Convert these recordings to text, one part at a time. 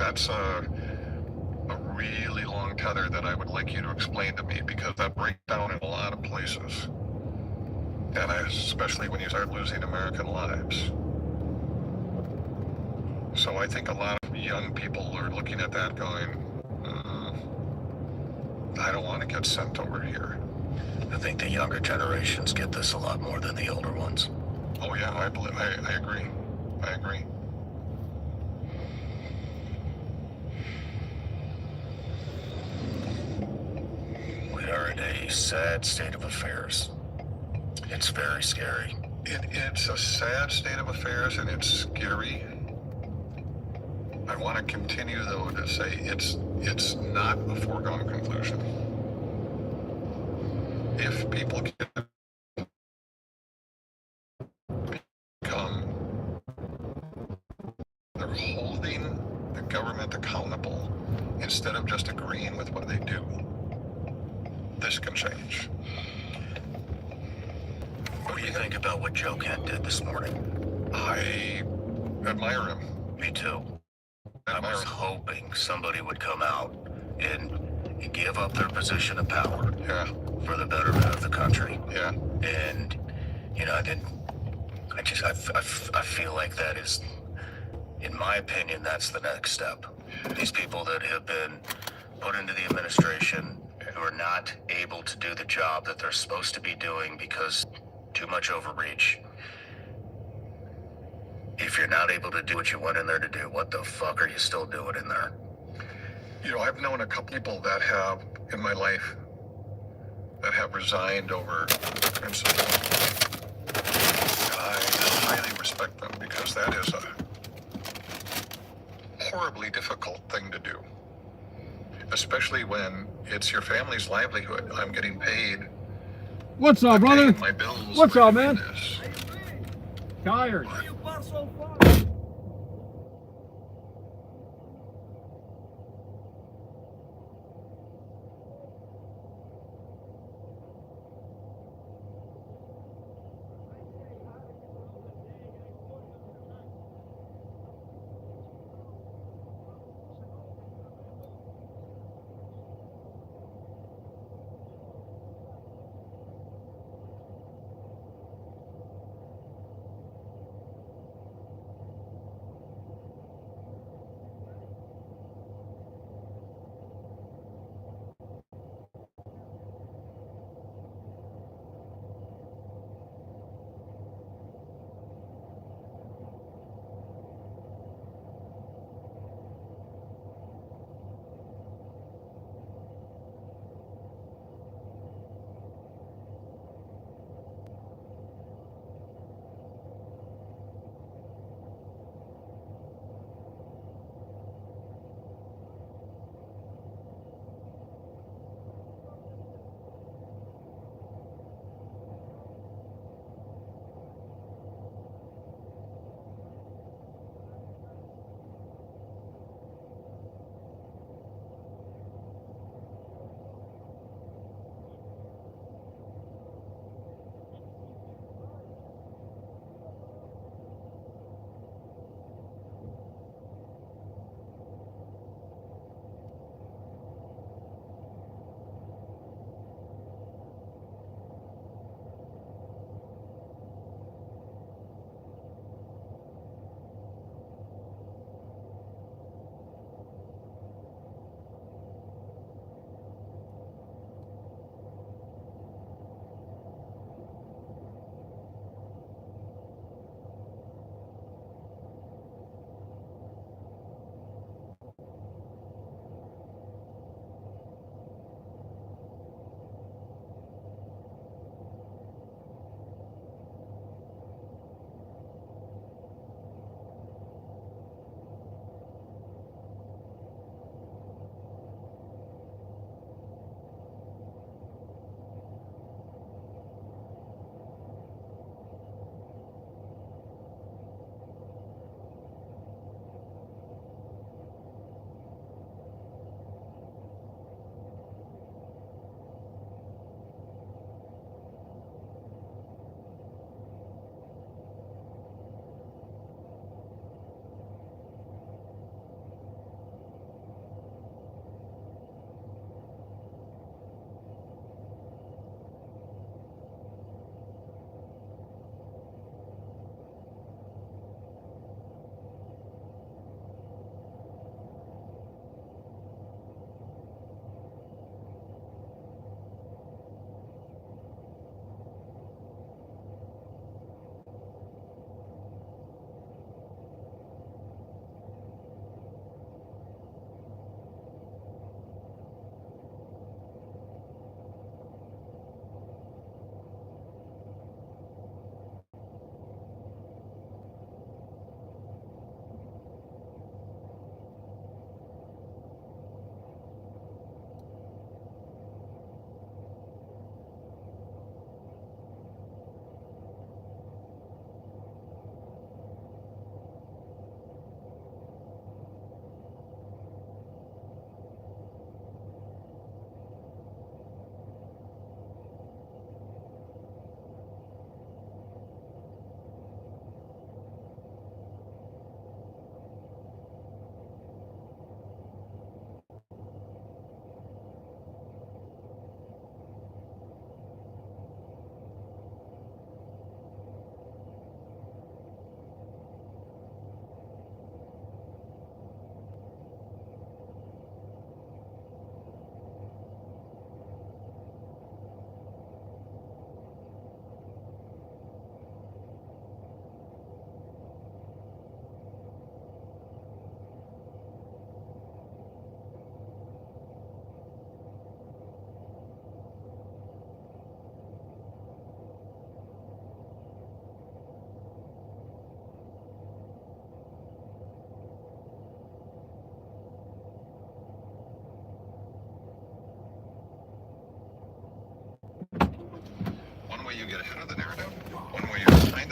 that's a really long tether that I would like you to explain to me, because that breaks down in a lot of places. And especially when you start losing American lives. So I think a lot of young people are looking at that going, I don't want to get sent over here. I think the younger generations get this a lot more than the older ones. Oh yeah, I agree. I agree. We are in a sad state of affairs. It's very scary. It's a sad state of affairs, and it's scary. I want to continue, though, to say it's not a foregone conclusion. If people they're holding the government accountable instead of just agreeing with what they do, this can change. What do you think about what Joe Kent did this morning? I admire him. Me too. I was hoping somebody would come out and give up their position of power. Yeah. For the betterment of the country. Yeah. And, I feel like that is, in my opinion, that's the next step. These people that have been put into the administration who are not able to do the job that they're supposed to be doing because too much overreach. If you're not able to do what you went in there to do, what the fuck are you still doing in there? I've known a couple people that have, in my life, that have resigned over principle. And I highly respect them, because that is a horribly difficult thing to do. Especially when it's your family's livelihood. I'm getting paid. What's up, brother? My bills. What's up, man? Tired.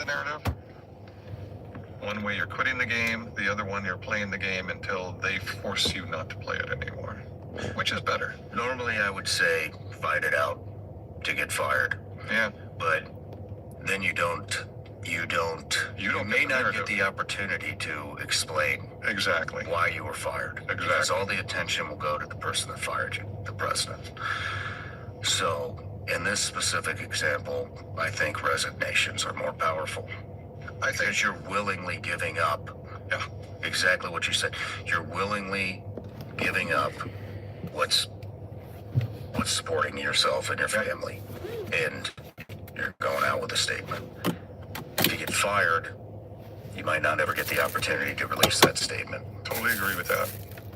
narrative. One way you're quitting the game, the other one you're playing the game until they force you not to play it anymore. Which is better? Normally, I would say fight it out to get fired, Yeah. but then you may get the not narrative. get the opportunity to explain Exactly. why you were fired. Because Exactly. all the attention will go to the person that fired you, the president. So, in this specific example, I think resignations are more powerful. I think Because you're willingly giving up. Yeah. Exactly what you said. You're willingly giving up what's supporting yourself and your family. And you're going out with a statement. If you get fired, you might not ever get the opportunity to release that statement. Totally agree with that.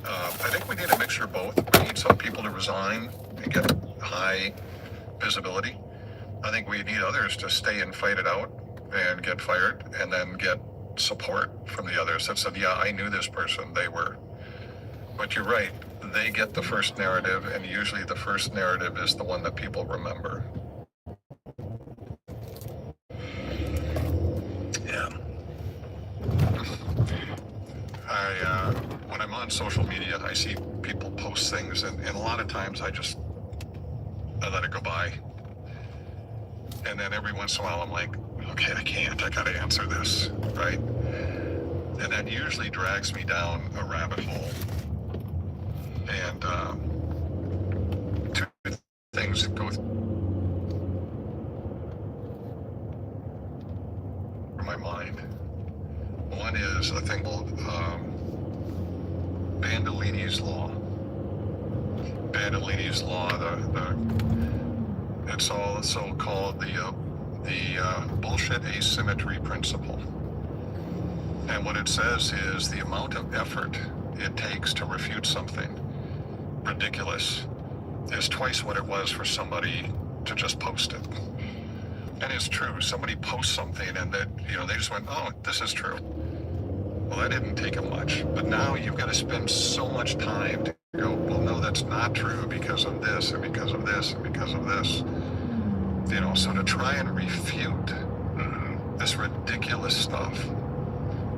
I think we need a mixture of both. We need some people to resign and get high visibility. I think we need others to stay and fight it out and get fired, and then get support from the others that said, yeah, I knew this person, they were. But you're right, they get the first narrative, and usually the first narrative is the one that people remember. Yeah. When I'm on social media, I see people post things, and a lot of times I let it go by. And then every once in a while I'm like, okay, I gotta answer this, right? And that usually drags me down a rabbit hole. And two things that go through my mind. One is a thing called Bandolini's Law. Bandolini's Law, it's also called the bullshit asymmetry principle. And what it says is the amount of effort it takes to refute something ridiculous is twice what it was for somebody to just post it. And it's true. Somebody posts something and that, they just went, oh, this is true. Well, that didn't take them much. But now you've got to spend so much time to go, well, no, that's not true because of this and because of this and because of this. So to try and refute this ridiculous stuff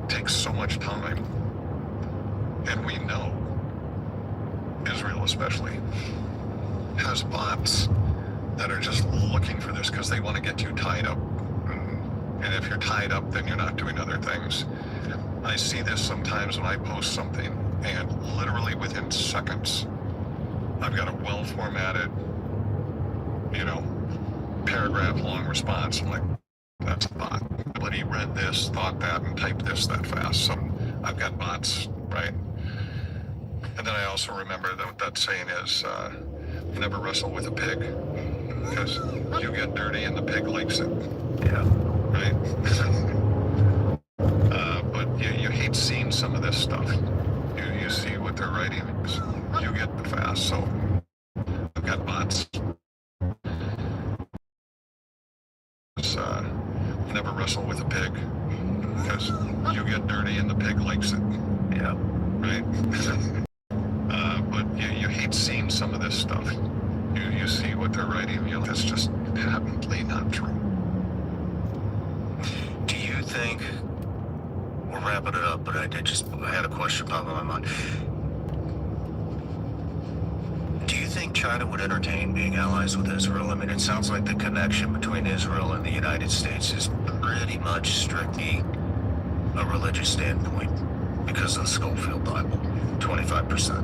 takes so much time. And we know, Israel especially, has bots that are just looking for this because they want to get you tied up. And if you're tied up, then you're not doing other things. I see this sometimes when I post something, and literally within seconds, I've got a well-formatted, paragraph-long response. I'm like, that's a bot. Somebody read this, thought that, and typed this that fast. So I've got bots, right? And then I also remember that saying is, never wrestle with a pig, because you get dirty and the pig likes it. Yeah. Right? But you hate seeing some of this stuff. You see what they're writing, you get it fast. So I've got bots. Never wrestle with a pig, because you get dirty and the pig likes it. Yeah. Right? But you hate seeing some of this stuff. You see what they're writing, that's just patently not true. Do you think, we're wrapping it up, but I had a question pop in my mind. Do you think China would entertain being allies with Israel? I mean, it sounds like the connection between Israel and the United States is pretty much strictly a religious standpoint because of the Schofield Bible, 25%.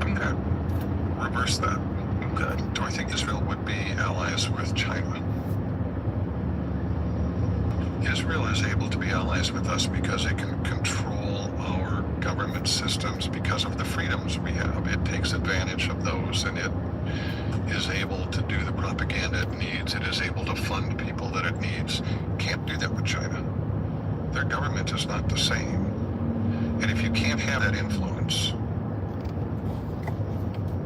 Okay. Reverse that. Okay. Do I think Israel would be allies with China? Israel is able to be allies with us because it can control our government systems because of the freedoms we have. It takes advantage of those, and it is able to do the propaganda it needs. It is able to fund people that it needs. Can't do that with China. Their government is not the same. And if you can't have that influence,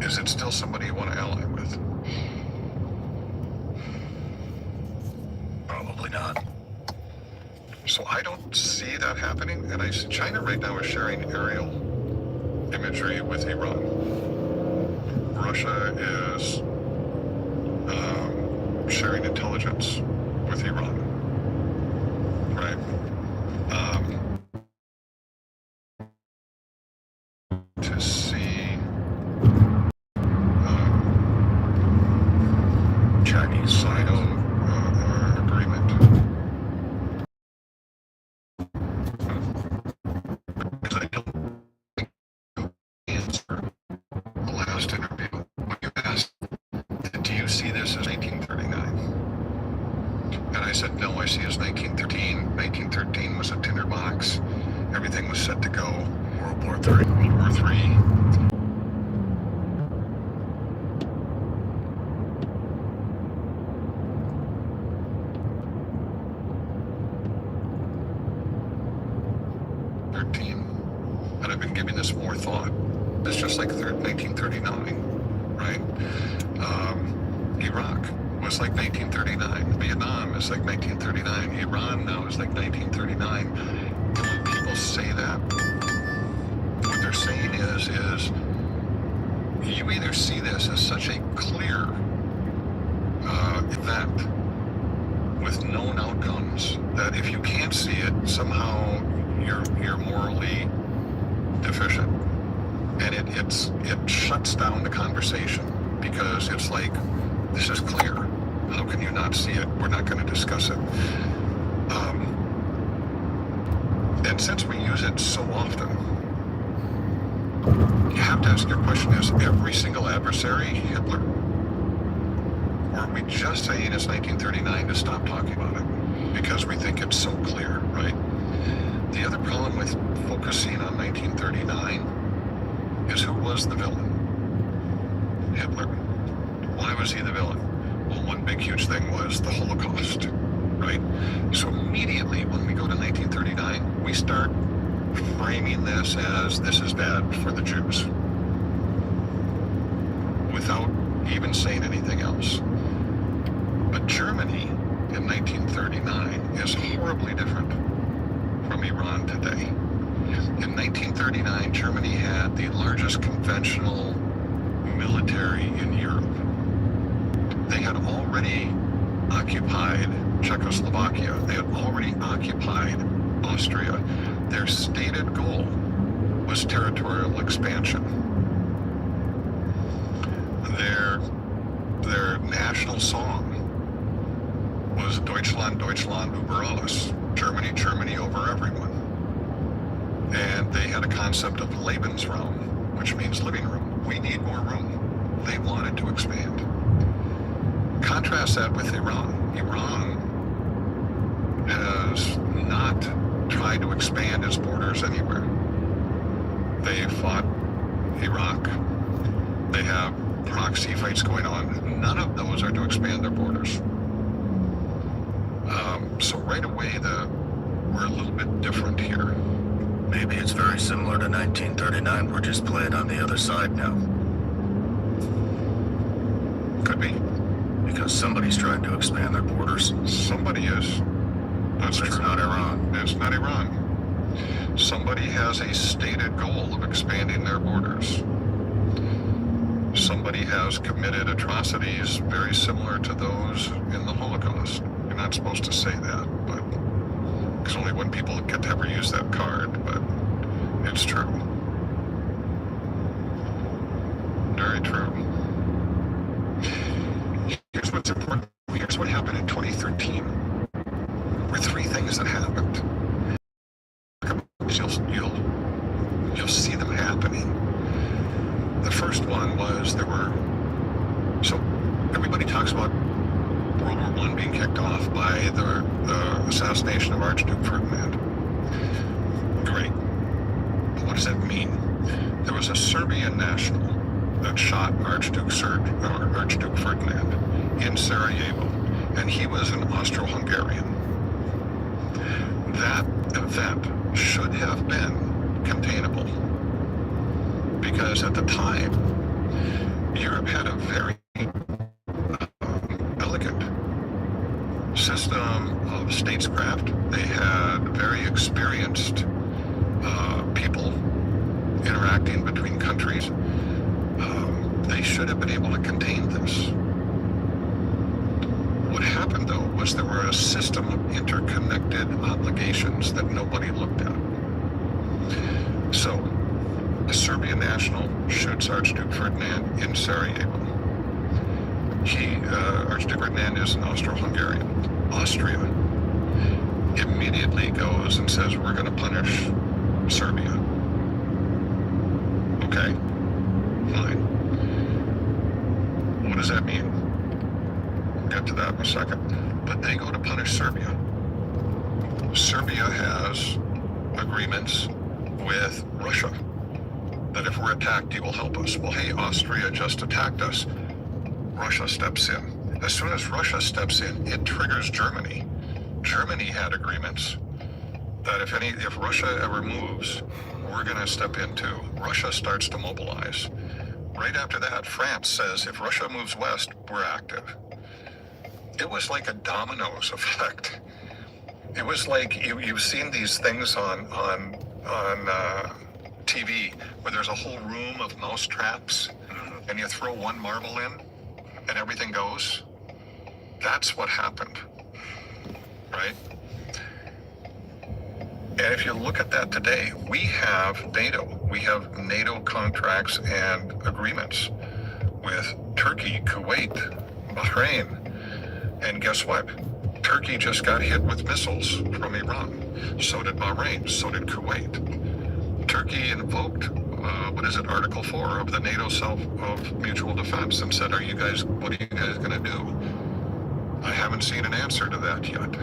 is it still somebody you want to ally with? Probably not. So I don't see that happening, and I see China right now is sharing aerial imagery with Iran. Russia is sharing intelligence with Iran. Right. To see Chinese Sino agreement. Because I don't answer the last interview when you asked, do you see this as 1939? And I said, no, I see it as 1913. 1913 was a tinderbox. Everything was set to go. World War III. World War III. And I've been giving this more thought. It's just like 1939, right? Iraq was like 1939. Vietnam is like 1939. Iran now is like 1939. And when people say that, what they're saying is you either see this as such a clear event with known outcomes that if you can't see it, somehow you're morally deficient, and it shuts down the conversation because it's like, this is clear. How can you not see it? We're not going to discuss it. And since we use it so often, you have to ask your question: is every single adversary Hitler? Or are we just saying it's 1939 to stop talking about it because we think it's so clear, right? The other problem with focusing on 1939 is who was the villain? Hitler. Why was he the villain? Well, one big huge thing was the Holocaust, right? So immediately when we go to 1939, we start framing this as this is bad for the Jews without even saying anything else. But Germany in 1939 is horribly different from Iran today. In 1939, Germany had the largest conventional military in Europe. They had already occupied Czechoslovakia. They had already occupied Austria. Their stated goal was territorial expansion. Their national song was Deutschland, Deutschland über alles. Germany, Germany over everyone. And they had a concept of Lebensraum, which means living room. We need more room. They wanted to expand. Contrast that with Iran. Iran has not tried to expand its borders anywhere. They fought Iraq. They have proxy fights going on. None of those are to expand their borders. So right away, we're a little bit different here. Maybe it's very similar to 1939. We're just playing on the other side now. Could be. Because somebody's trying to expand their borders. Somebody is. That's true. It's not Iran. It's not Iran. Somebody has a stated goal of expanding their borders. Somebody has committed atrocities very similar to those in the Holocaust. You're not supposed to say that, but because only one people get to ever use that card, but it's true. Very true. Here's what's important. Here's what happened in 2013. There were three things that happened. You'll see them happening. The first one was so everybody talks about World War I being kicked off by the assassination of Archduke Ferdinand. Great. But what does that mean? There was a Serbian national that shot Archduke Ferdinand in Sarajevo, and he was an Austro-Hungarian. That event should have been containable, because at the time, Europe had a very elegant system of statescraft. They had very experienced people interacting between countries. They should have been able to contain this. What happened, though, was there were a system of interconnected accepted obligations that nobody looked at. So, a Serbian national shoots Archduke Ferdinand in Sarajevo. Archduke Ferdinand is an Austro-Hungarian. Austria immediately goes and says, we're going to punish Serbia. Okay, fine. What does that mean? We'll get to that in a second. But they go to punish Serbia. Serbia has agreements with Russia that if we're attacked, you will help us. Well, hey, Austria just attacked us. Russia steps in. As soon as Russia steps in, it triggers Germany. Germany had agreements that if Russia ever moves, we're going to step in too. Russia starts to mobilize. Right after that, France says if Russia moves west, we're active. It was like a dominoes effect. It was like you've seen these things on TV where there's a whole room of mouse traps, and you throw one marble in, and everything goes. That's what happened, right? And if you look at that today, we have NATO. We have NATO contracts and agreements with Turkey, Kuwait, Bahrain. And guess what? Turkey just got hit with missiles from Iran. So did Bahrain. So did Kuwait. Turkey invoked, Article 4 of the NATO of Mutual Defense and said, what are you guys going to do? I haven't seen an answer to that yet.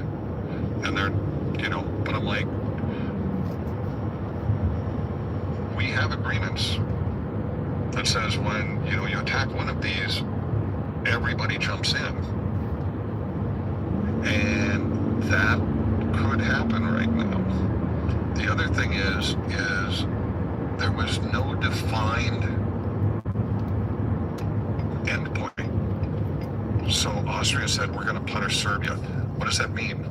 And they're, but I'm like, we have agreements that says when, you attack one of these, everybody jumps in. And that could happen right now. The other thing is there was no defined end point. So Austria said, we're going to punish Serbia. What does that mean?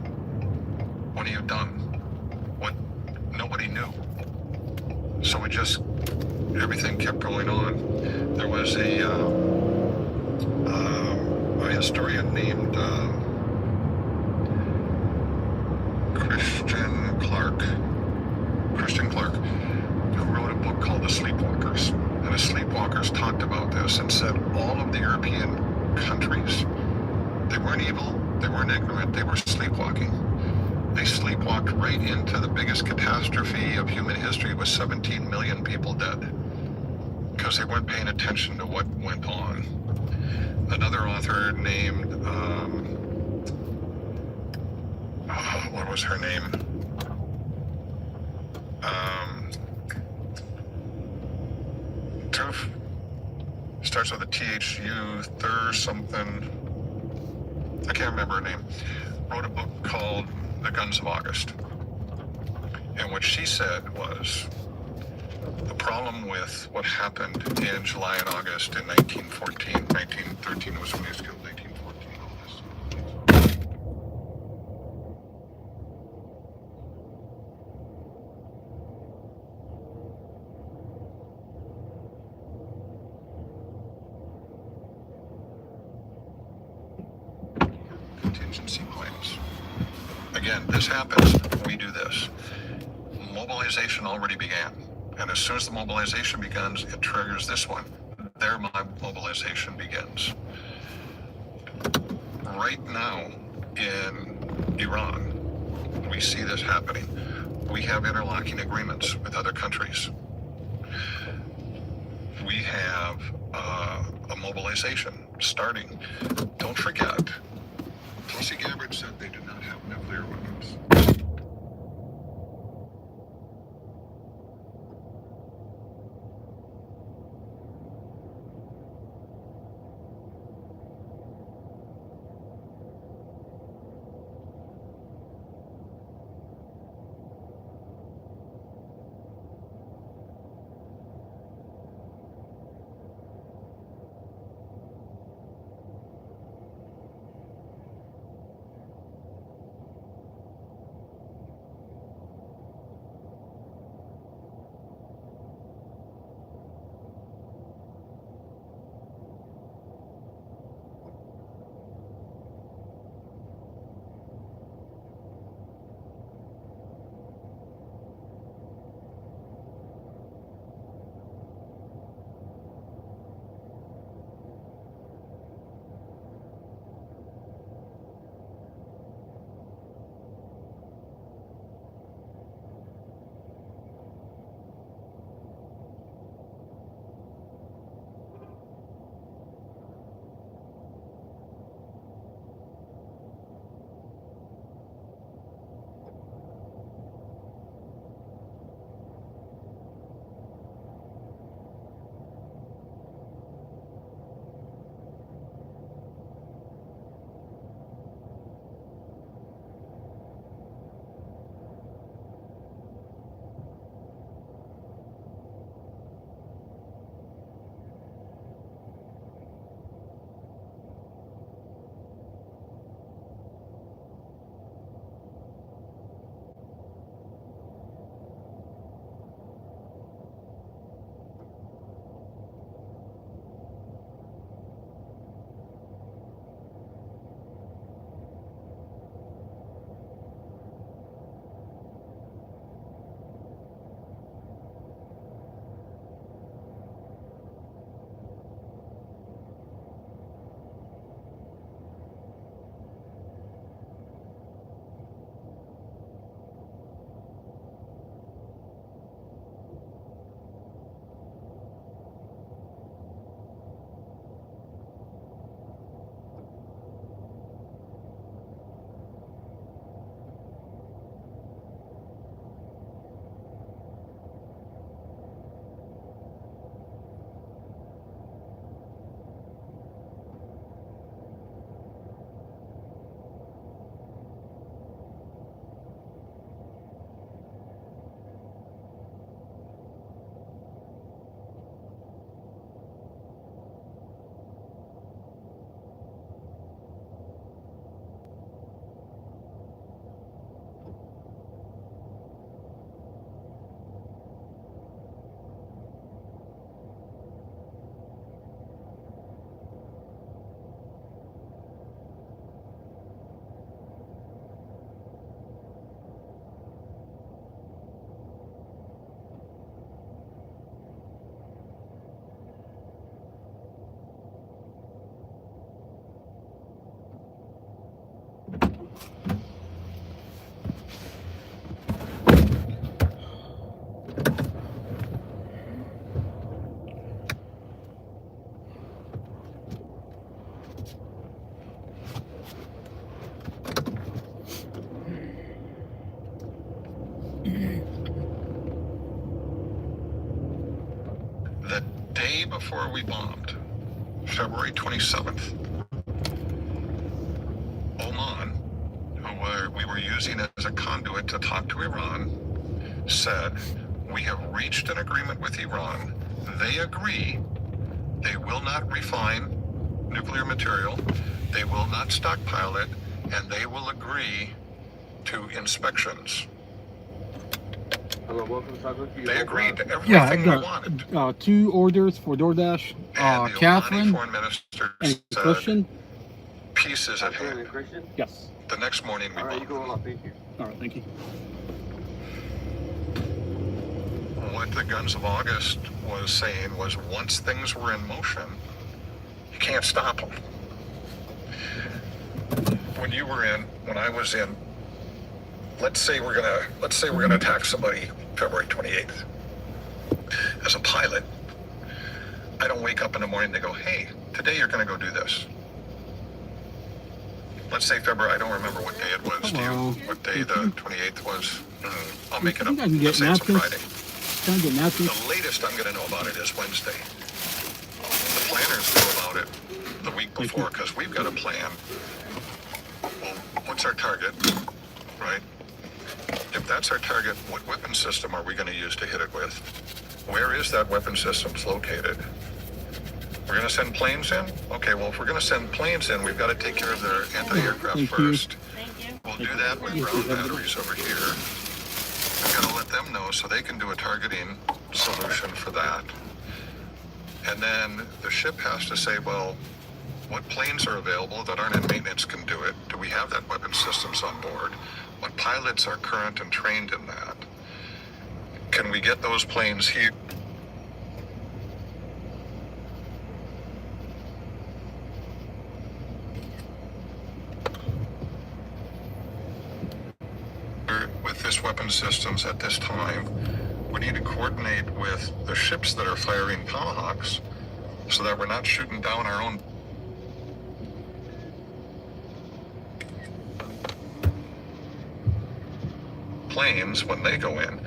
What have you done? What? Nobody knew. So everything kept going on. There was a historian named Christian Clark, who wrote a book called The Sleepwalkers. And the Sleepwalkers talked about this and said all of the European countries, they weren't evil, they weren't ignorant, they were sleepwalking. They sleepwalked right into the biggest catastrophe of human history with 17 million people dead because they weren't paying attention to what went on. Another author named, what was her name? Starts with a THU, Thur something. I can't remember her name. Wrote a book called The Guns of August. And what she said was the problem with what happened in July and August in 1914, 1913 was when he was killed, 1914, all this. Contingency plans. Again, this happens, we do this. Mobilization already began. And as soon as the mobilization begins, it triggers this one. Their mobilization begins. Right now in Iran, we see this happening. We have interlocking agreements with other countries. We have a mobilization starting. Don't forget, Tulsi Gabbard said they do not have nuclear weapons. day before we bombed, February 27th, Oman, who we were using as a conduit to talk to Iran, said, we have reached an agreement with Iran. They agree they will not refine nuclear material, they will not stockpile it, and they will agree to inspections. Hello, welcome to Taco Tuesday. They agreed to everything Yeah, I've we wanted. got 2 orders for DoorDash. And the Omani Catherine foreign minister and said, Christian. peace is at Catherine hand. and Christian? Yes. The next morning we All right, you bombed. go on. Thank you. All right, thank you. What the Guns of August was saying was once things were in motion, you can't stop them. When I was in, let's say we're gonna attack somebody February 28th. As a pilot, I don't wake up in the morning and go, hey, today you're gonna go do this. Let's say February, I don't remember what day it was. Do Hello. you? What day the 28th was? I'll make it I up. think I can get Let's say it's a napkins. Friday. Can I get napkins? The latest I'm going to know about it is Wednesday. The planners knew about it the week before because we've got a plan. Well, what's our target, right? If that's our target, what weapon system are we going to use to hit it with? Where is that weapon system located? We're going to send planes in? Okay, well, if we're going to send planes in, we've got to take care of their anti-aircraft Thank you. first. Thank you. We'll do that with ground batteries over here. We've got to let them know so they can do a targeting solution for that. And then the ship has to say, well, what planes are available that aren't in maintenance can do it? Do we have that weapon systems on board? What pilots are current and trained in that? Can we get those planes here? With this weapon systems at this time, we need to coordinate with the ships that are firing Tomahawks so that we're not shooting down our own planes when they go in.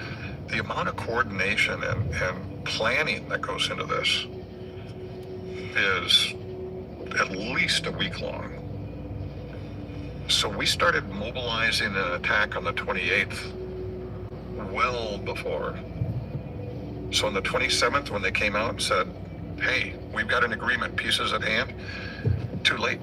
The amount of coordination and planning that goes into this is at least a week long. So we started mobilizing an attack on the 28th well before. So on the 27th, when they came out and said, hey, we've got an agreement, pieces at hand, too late.